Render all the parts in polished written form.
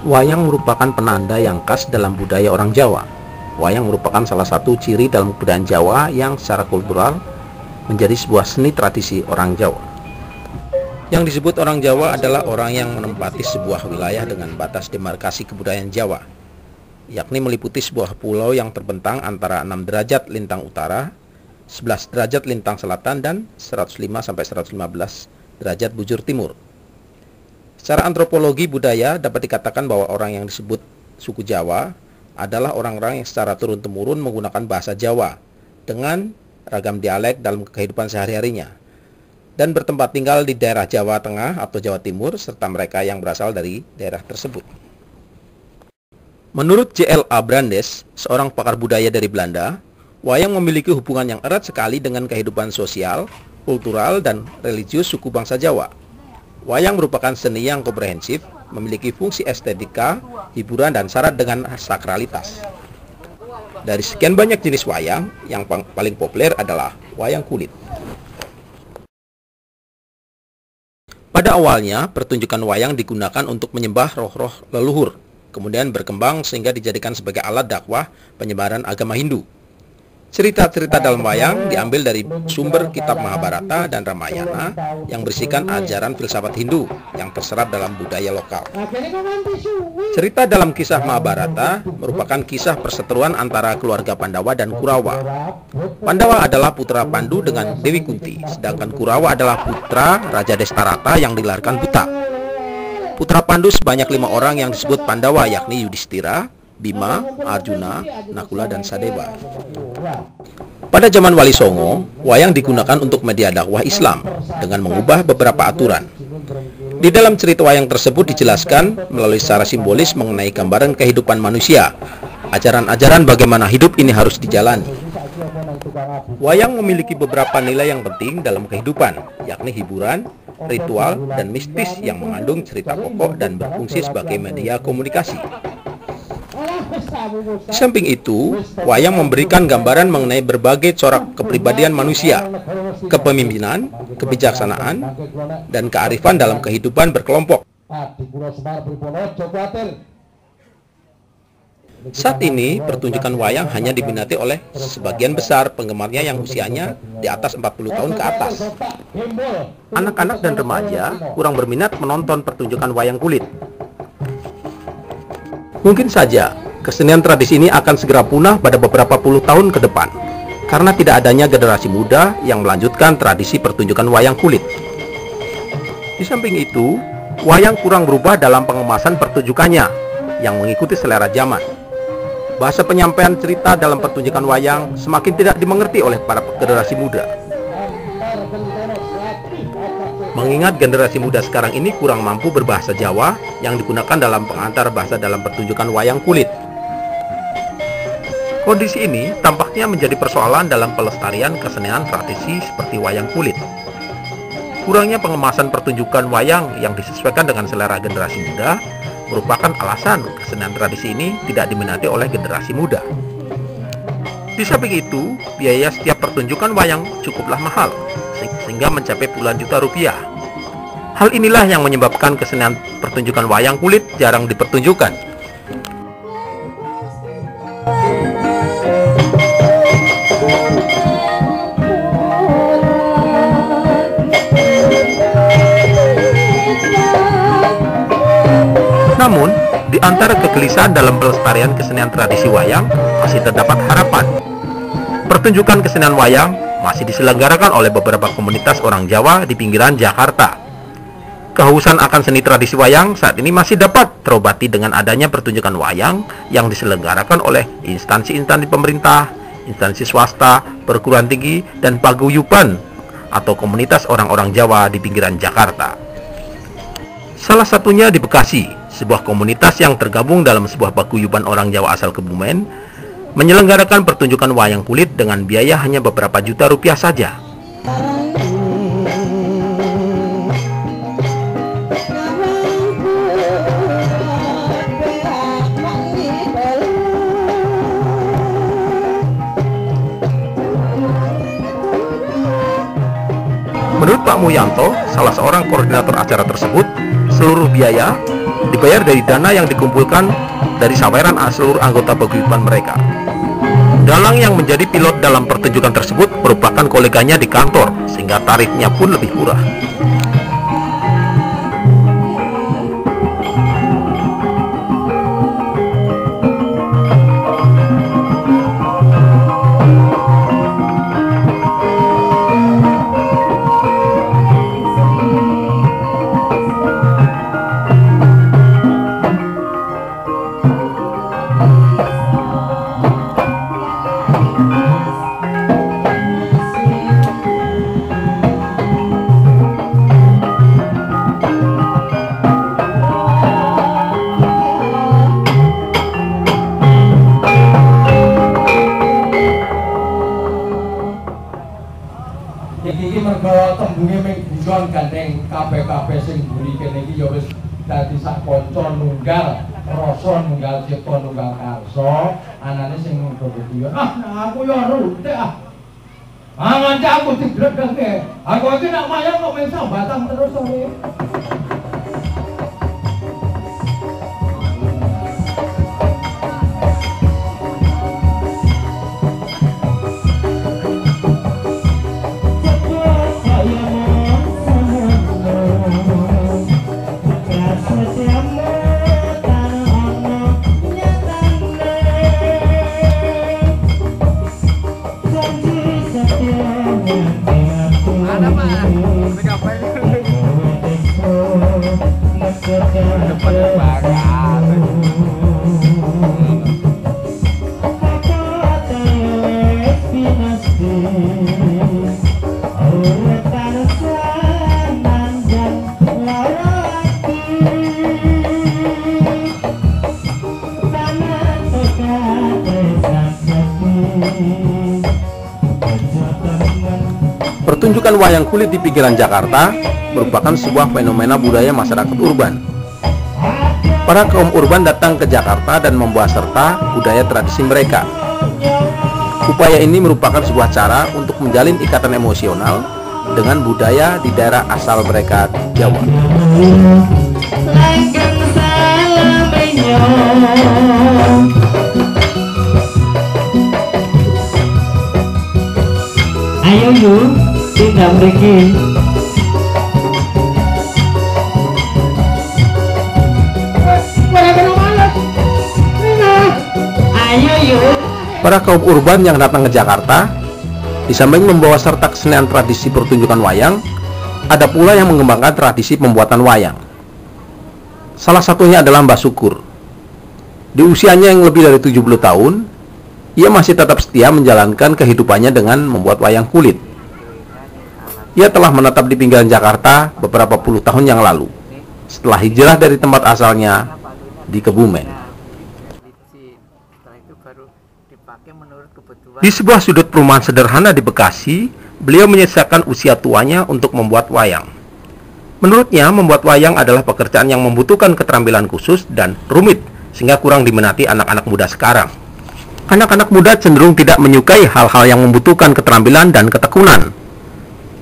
Wayang merupakan penanda yang khas dalam budaya orang Jawa. Wayang merupakan salah satu ciri dalam kebudayaan Jawa yang secara kultural menjadi sebuah seni tradisi orang Jawa. Yang disebut orang Jawa adalah orang yang menempati sebuah wilayah dengan batas demarkasi kebudayaan Jawa, yakni meliputi sebuah pulau yang terbentang antara 6 derajat lintang utara, 11 derajat lintang selatan, dan 105-115 derajat bujur timur. Secara antropologi budaya dapat dikatakan bahwa orang yang disebut suku Jawa adalah orang-orang yang secara turun-temurun menggunakan bahasa Jawa dengan ragam dialek dalam kehidupan sehari-harinya dan bertempat tinggal di daerah Jawa Tengah atau Jawa Timur serta mereka yang berasal dari daerah tersebut. Menurut J.L.A. Brandes, seorang pakar budaya dari Belanda, wayang memiliki hubungan yang erat sekali dengan kehidupan sosial, kultural, dan religius suku bangsa Jawa. Wayang merupakan seni yang komprehensif, memiliki fungsi estetika, hiburan, dan syarat dengan sakralitas. Dari sekian banyak jenis wayang, yang paling populer adalah wayang kulit. Pada awalnya, pertunjukan wayang digunakan untuk menyembah roh-roh leluhur, kemudian berkembang sehingga dijadikan sebagai alat dakwah penyebaran agama Hindu. Cerita-cerita dalam wayang diambil dari sumber kitab Mahabharata dan Ramayana yang berisikan ajaran filsafat Hindu yang terserap dalam budaya lokal. Cerita dalam kisah Mahabharata merupakan kisah perseteruan antara keluarga Pandawa dan Kurawa. Pandawa adalah putra Pandu dengan Dewi Kunti, sedangkan Kurawa adalah putra Raja Destarata yang dilahirkan buta. Putra Pandu sebanyak 5 orang yang disebut Pandawa, yakni Yudhistira, Bima, Arjuna, Nakula, dan Sadeva. Pada zaman Wali Songo, wayang digunakan untuk media dakwah Islam dengan mengubah beberapa aturan. Di dalam cerita wayang tersebut dijelaskan melalui secara simbolis mengenai gambaran kehidupan manusia, ajaran-ajaran bagaimana hidup ini harus dijalani. Wayang memiliki beberapa nilai yang penting dalam kehidupan, yakni hiburan, ritual, dan mistis yang mengandung cerita pokok dan berfungsi sebagai media komunikasi. Di samping itu, wayang memberikan gambaran mengenai berbagai corak kepribadian manusia, kepemimpinan, kebijaksanaan, dan kearifan dalam kehidupan berkelompok. Saat ini, pertunjukan wayang hanya diminati oleh sebagian besar penggemarnya yang usianya di atas 40 tahun ke atas. Anak-anak dan remaja kurang berminat menonton pertunjukan wayang kulit. Mungkin saja kesenian tradisi ini akan segera punah pada beberapa puluh tahun ke depan karena tidak adanya generasi muda yang melanjutkan tradisi pertunjukan wayang kulit. Di samping itu, wayang kurang berubah dalam pengemasan pertunjukannya yang mengikuti selera zaman. Bahasa penyampaian cerita dalam pertunjukan wayang semakin tidak dimengerti oleh para generasi muda. Mengingat generasi muda sekarang ini kurang mampu berbahasa Jawa yang digunakan dalam pengantar bahasa dalam pertunjukan wayang kulit. Kondisi ini tampaknya menjadi persoalan dalam pelestarian kesenian tradisi seperti wayang kulit. Kurangnya pengemasan pertunjukan wayang yang disesuaikan dengan selera generasi muda merupakan alasan kesenian tradisi ini tidak diminati oleh generasi muda. Di samping itu, biaya setiap pertunjukan wayang cukuplah mahal, sehingga mencapai puluhan juta rupiah. Hal inilah yang menyebabkan kesenian pertunjukan wayang kulit jarang dipertunjukkan. Namun, di antara kegelisahan dalam pelestarian kesenian tradisi wayang, masih terdapat harapan. Pertunjukan kesenian wayang masih diselenggarakan oleh beberapa komunitas orang Jawa di pinggiran Jakarta. Kehausan akan seni tradisi wayang saat ini masih dapat terobati dengan adanya pertunjukan wayang yang diselenggarakan oleh instansi-instansi pemerintah, instansi swasta, perguruan tinggi, dan paguyuban atau komunitas orang-orang Jawa di pinggiran Jakarta. Salah satunya di Bekasi, sebuah komunitas yang tergabung dalam sebuah paguyuban orang Jawa asal Kebumen, menyelenggarakan pertunjukan wayang kulit dengan biaya hanya beberapa juta rupiah saja. Pak Muyanto, salah seorang koordinator acara tersebut, seluruh biaya dibayar dari dana yang dikumpulkan dari saweran seluruh anggota paguyuban mereka. Dalang yang menjadi pilot dalam pertunjukan tersebut merupakan koleganya di kantor, sehingga tarifnya pun lebih murah. Iki mergo tembunge ming bujon gandeng kabeh-kabeh sing mburi kene iki ya wis dadi sak kanca nunggal rasa nunggal cipta nunggal karsa anane sing nggodho aku ya rutek mangan aku diglegeke aku iki nek mayang kok mung sambatan terus sore. Pertunjukan wayang kulit di pinggiran Jakarta merupakan sebuah fenomena budaya masyarakat urban. Para kaum urban datang ke Jakarta dan membawa serta budaya tradisi mereka. Upaya ini merupakan sebuah cara untuk menjalin ikatan emosional dengan budaya di daerah asal mereka di Jawa. Ayo yuk, tinggal mriki. Ayo yuk. Para kaum urban yang datang ke Jakarta, di samping membawa serta kesenian tradisi pertunjukan wayang, ada pula yang mengembangkan tradisi pembuatan wayang. Salah satunya adalah Mbah Syukur. Di usianya yang lebih dari 70 tahun, ia masih tetap setia menjalankan kehidupannya dengan membuat wayang kulit. Ia telah menetap di pinggiran Jakarta beberapa puluh tahun yang lalu, setelah hijrah dari tempat asalnya di Kebumen. Di sebuah sudut perumahan sederhana di Bekasi, beliau menyisakan usia tuanya untuk membuat wayang. Menurutnya, membuat wayang adalah pekerjaan yang membutuhkan keterampilan khusus dan rumit, sehingga kurang diminati anak-anak muda sekarang. Anak-anak muda cenderung tidak menyukai hal-hal yang membutuhkan keterampilan dan ketekunan.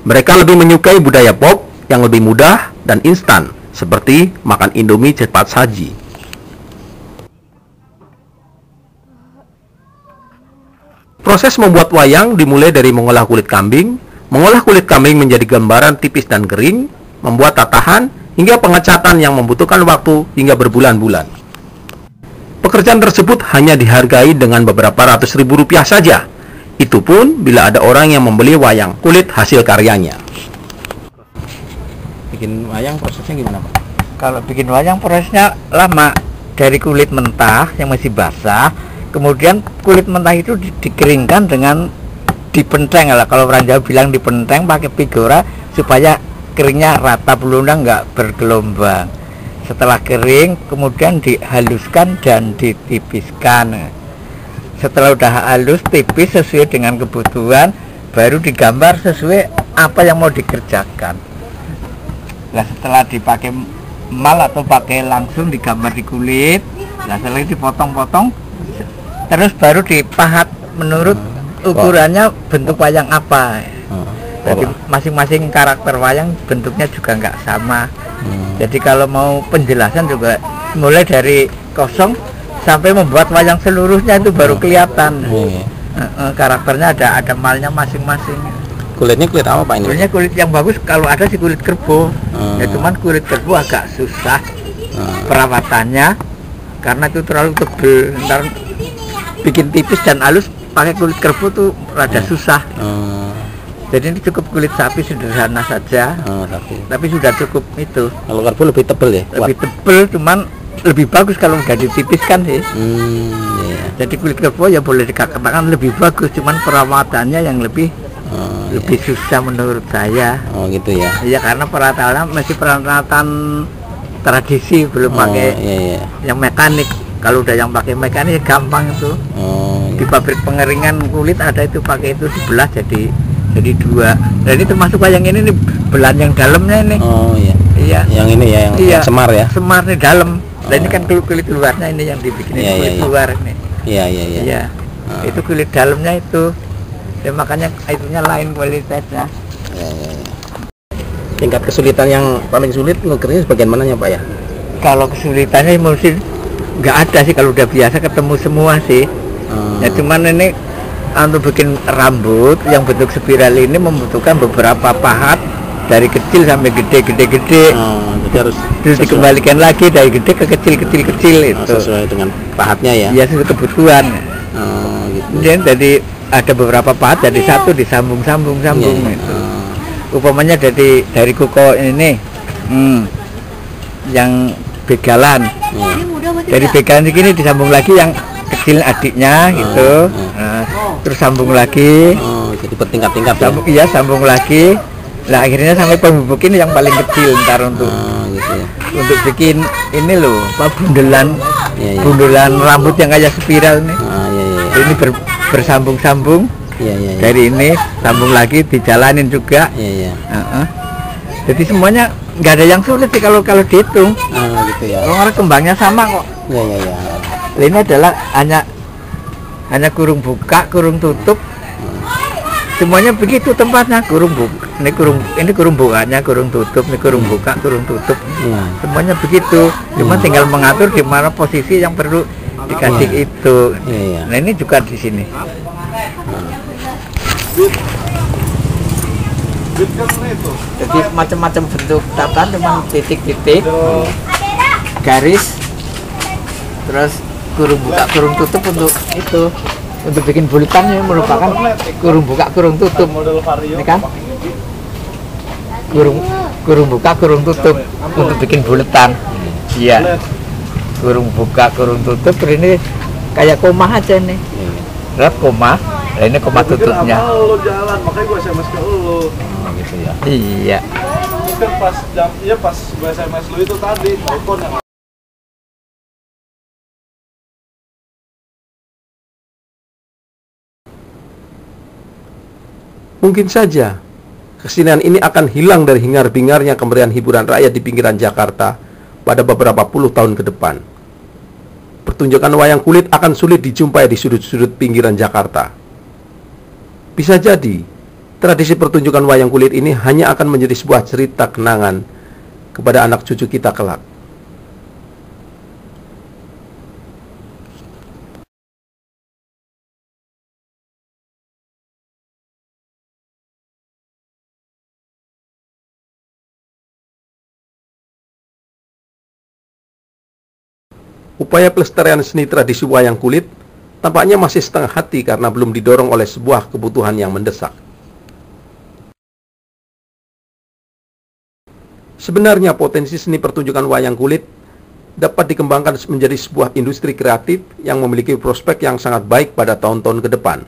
Mereka lebih menyukai budaya pop yang lebih mudah dan instan, seperti makan Indomie cepat saji. Proses membuat wayang dimulai dari mengolah kulit kambing, mengolah kulit kambing menjadi gambaran tipis dan kering, membuat tatahan, hingga pengecatan yang membutuhkan waktu hingga berbulan-bulan. Pekerjaan tersebut hanya dihargai dengan beberapa ratus ribu rupiah saja. Itu pun bila ada orang yang membeli wayang kulit hasil karyanya. Bikin wayang prosesnya gimana, Pak? Kalau bikin wayang prosesnya lama. Dari kulit mentah yang masih basah, kemudian kulit mentah itu dikeringkan dengan dipenteng. Kalau orang Jawa bilang dipenteng pakai pigora supaya keringnya rata, belunda nggak bergelombang. Setelah kering, kemudian dihaluskan dan ditipiskan. Setelah udah halus, tipis sesuai dengan kebutuhan, baru digambar sesuai apa yang mau dikerjakan. Nah, setelah dipakai mal atau pakai langsung digambar di kulit, nah setelah itu dipotong-potong, terus baru dipahat menurut ukurannya bentuk wayang apa. Jadi masing-masing karakter wayang bentuknya juga nggak sama. Jadi kalau mau penjelasan juga mulai dari kosong sampai membuat wayang seluruhnya itu baru kelihatan. Karakternya ada malnya masing-masing. Kulitnya kulit apa Pak ini? Kulitnya kulit yang bagus kalau ada sih kulit kerbau. Ya cuman kulit kerbau agak susah perawatannya karena itu terlalu tebel. Ntar bikin tipis dan halus pakai kulit kerbau tuh rada susah. Jadi ini cukup kulit sapi sederhana saja. Tapi sudah cukup itu. Kalau kerbau lebih tebel ya? Lebih tebel, cuman lebih bagus kalau udah ditipiskan sih. Jadi kulit kerbau ya boleh dikatakan lebih bagus, cuman perawatannya yang lebih susah menurut saya. Oh gitu ya? Iya, karena perawatannya masih peralatan tradisi, belum pakai yang mekanik. Kalau udah yang pakai mekanik gampang itu. Di pabrik pengeringan kulit ada itu pakai itu dibelah jadi dua. Dan ini termasuk wayang ini nih, belahan yang dalamnya ini. Oh iya. Iya. Yang ini ya, yang semar ya. Semar nih dalam. Dan ini kan kulit luarnya ini yang dibikin kulit luar ini. Iya. Itu kulit dalamnya itu. Ya makanya itunya lain kualitasnya. Tingkat kesulitan yang paling sulit ngukurnya sebagian mananya Pak ya? Kalau kesulitannya mungkin nggak ada sih, kalau udah biasa ketemu semua sih. Ya cuman ini untuk bikin rambut yang bentuk spiral ini membutuhkan beberapa pahat dari kecil sampai gede. Jadi harus dikembalikan lagi dari gede ke kecil itu. Sesuai dengan pahatnya ya? Iya, sesuai kebutuhan. Gitu. Jadi ada beberapa pahat, jadi satu disambung itu. Upamanya dari kuko ini, yang begalan. Dari begalan segini disambung lagi yang kecil adiknya gitu. Terus sambung lagi. Jadi bertingkat-tingkat ya? Iya, sambung lagi. Nah akhirnya sampai pembubuk ini yang paling kecil ntar untuk gitu ya. Untuk bikin ini loh, bundelan rambut yang kayak spiral nih. Ini bersambung-sambung. Dari ini sambung lagi dijalanin juga. Jadi semuanya nggak ada yang sulit sih kalau dihitung. Gitu ya. Orang kembangnya sama kok. Ini adalah hanya kurung buka, kurung tutup. Semuanya begitu tempatnya, kurung buka. Ini kurung bukanya, kurung tutup, ini kurung buka, kurung tutup. Semuanya begitu. Cuma tinggal mengatur di mana posisi yang perlu dikasih itu. Nah ini juga di sini. Jadi macam-macam bentuk tatan, cuma titik-titik, garis, terus kurung buka, kurung tutup untuk itu. Untuk bikin bulatan ini merupakan kurung buka, kurung tutup. Ini kan kurung buka, kurung tutup untuk bikin bulatan. Iya. Kurung buka, kurung tutup. Ini kayak koma aja nih. Lihat koma. Nah, ini koma tutupnya. Lu jalan, makanya gue SMS ke lu. Gitu ya. Iya. Kan pas pas gue SMS lu itu tadi telepon yang Mungkin saja kesenian ini akan hilang dari hingar-bingarnya kemeriahan hiburan rakyat di pinggiran Jakarta pada beberapa puluh tahun ke depan. Pertunjukan wayang kulit akan sulit dijumpai di sudut-sudut pinggiran Jakarta. Bisa jadi, tradisi pertunjukan wayang kulit ini hanya akan menjadi sebuah cerita kenangan kepada anak cucu kita kelak. Upaya pelestarian seni tradisi wayang kulit tampaknya masih setengah hati karena belum didorong oleh sebuah kebutuhan yang mendesak. Sebenarnya potensi seni pertunjukan wayang kulit dapat dikembangkan menjadi sebuah industri kreatif yang memiliki prospek yang sangat baik pada tahun-tahun ke depan.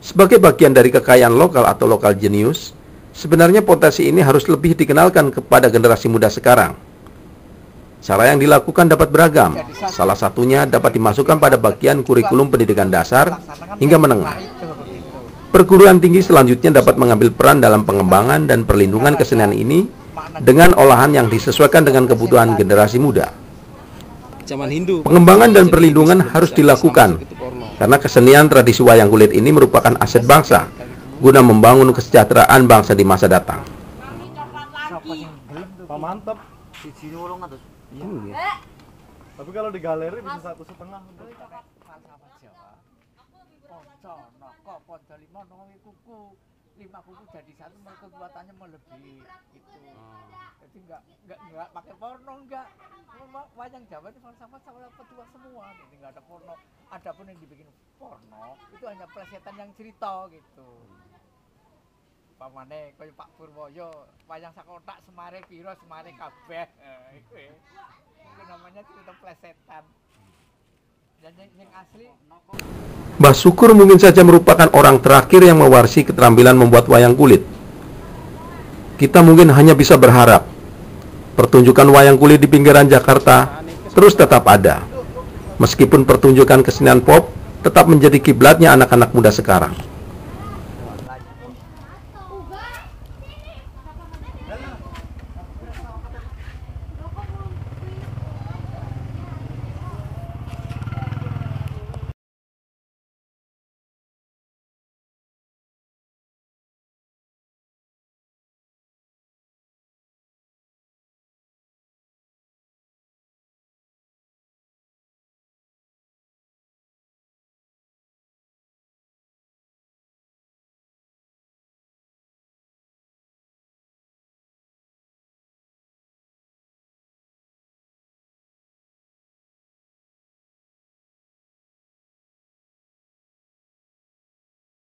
Sebagai bagian dari kekayaan lokal atau lokal genius, sebenarnya potensi ini harus lebih dikenalkan kepada generasi muda sekarang. Cara yang dilakukan dapat beragam, salah satunya dapat dimasukkan pada bagian kurikulum pendidikan dasar hingga menengah. Perguruan tinggi selanjutnya dapat mengambil peran dalam pengembangan dan perlindungan kesenian ini dengan olahan yang disesuaikan dengan kebutuhan generasi muda. Pengembangan dan perlindungan harus dilakukan karena kesenian tradisi wayang kulit ini merupakan aset bangsa guna membangun kesejahteraan bangsa di masa datang. Pak mantep. Tapi kalau di galeri bisa 1,5. Lima kuku jadi satu, kekuatannya melebihi itu. Jadi nggak pakai porno, nggak. Wayang Jawa itu falsafat sama petua semua, jadi nggak ada porno. Adapun yang dibikin porno itu hanya plesetan yang cerita gitu. Pamane kaya Pak Purwoyo, wayang sakotak semare piro semare kabeh. Itu namanya cerita plesetan. Dan yang asli Mbah Syukur mungkin saja merupakan orang terakhir yang mewarisi keterampilan membuat wayang kulit. Kita mungkin hanya bisa berharap pertunjukan wayang kulit di pinggiran Jakarta terus tetap ada, meskipun pertunjukan kesenian pop tetap menjadi kiblatnya anak-anak muda sekarang.